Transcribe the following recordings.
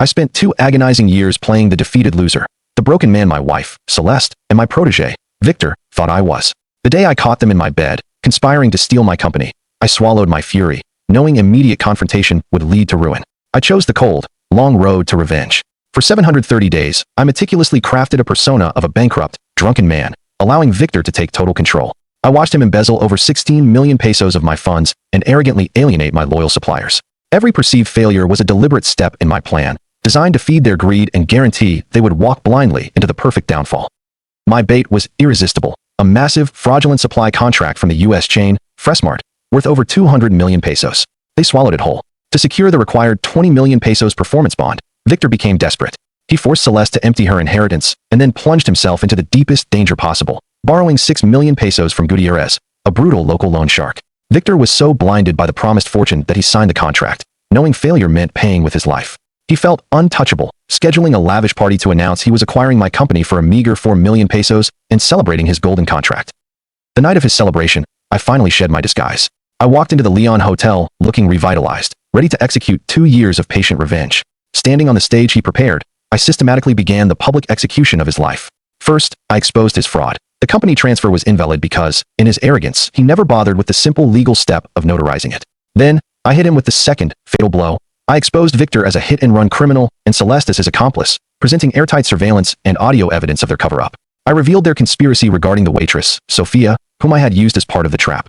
I spent 2 agonizing years playing the defeated loser, the broken man my wife, Celeste, and my protege, Victor, thought I was. The day I caught them in my bed, conspiring to steal my company, I swallowed my fury, knowing immediate confrontation would lead to ruin. I chose the cold, long road to revenge. For 730 days, I meticulously crafted a persona of a bankrupt, drunken man, allowing Victor to take total control. I watched him embezzle over 16 million pesos of my funds and arrogantly alienate my loyal suppliers. Every perceived failure was a deliberate step in my plan, designed to feed their greed and guarantee they would walk blindly into the perfect downfall. My bait was irresistible, a massive, fraudulent supply contract from the U.S. chain, Freshmart, worth over 200 million pesos. They swallowed it whole. To secure the required 20 million pesos performance bond, Victor became desperate. He forced Celeste to empty her inheritance and then plunged himself into the deepest danger possible, borrowing 6 million pesos from Gutierrez, a brutal local loan shark. Victor was so blinded by the promised fortune that he signed the contract, knowing failure meant paying with his life. He felt untouchable, scheduling a lavish party to announce he was acquiring my company for a meager 4 million pesos and celebrating his golden contract. The night of his celebration, I finally shed my disguise. I walked into the Leon Hotel, looking revitalized, ready to execute 2 years of patient revenge. Standing on the stage he prepared, I systematically began the public execution of his life. First, I exposed his fraud. The company transfer was invalid because, in his arrogance, he never bothered with the simple legal step of notarizing it. Then, I hit him with the second, fatal blow. I exposed Victor as a hit-and-run criminal and Celeste as his accomplice, presenting airtight surveillance and audio evidence of their cover-up. I revealed their conspiracy regarding the waitress, Sophia, whom I had used as part of the trap.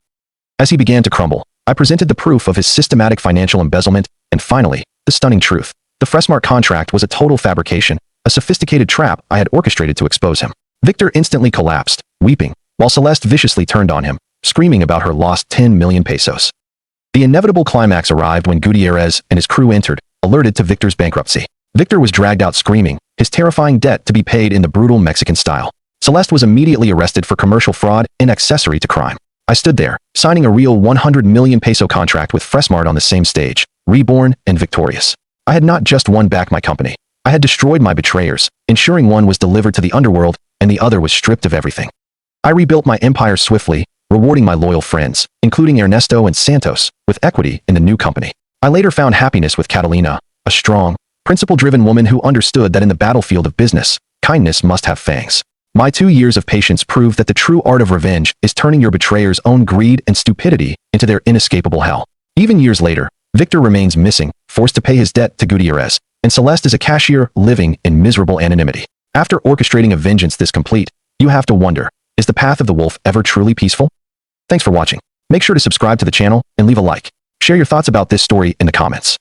As he began to crumble, I presented the proof of his systematic financial embezzlement, and finally, the stunning truth. The Freshmart contract was a total fabrication, a sophisticated trap I had orchestrated to expose him. Victor instantly collapsed, weeping, while Celeste viciously turned on him, screaming about her lost 10 million pesos. The inevitable climax arrived when Gutierrez and his crew entered, alerted to Victor's bankruptcy. Victor was dragged out screaming, his terrifying debt to be paid in the brutal Mexican style. Celeste was immediately arrested for commercial fraud and accessory to crime. I stood there, signing a real 100 million peso contract with Freshmart on the same stage, reborn and victorious. I had not just won back my company. I had destroyed my betrayers, ensuring one was delivered to the underworld and the other was stripped of everything. I rebuilt my empire swiftly, rewarding my loyal friends, including Ernesto and Santos, with equity in the new company. I later found happiness with Catalina, a strong, principle-driven woman who understood that in the battlefield of business, kindness must have fangs. My 2 years of patience proved that the true art of revenge is turning your betrayer's own greed and stupidity into their inescapable hell. Even years later, Victor remains missing, forced to pay his debt to Gutierrez, and Celeste is a cashier living in miserable anonymity. After orchestrating a vengeance this complete, you have to wonder, is the path of the wolf ever truly peaceful? Thanks for watching. Make sure to subscribe to the channel and leave a like. Share your thoughts about this story in the comments.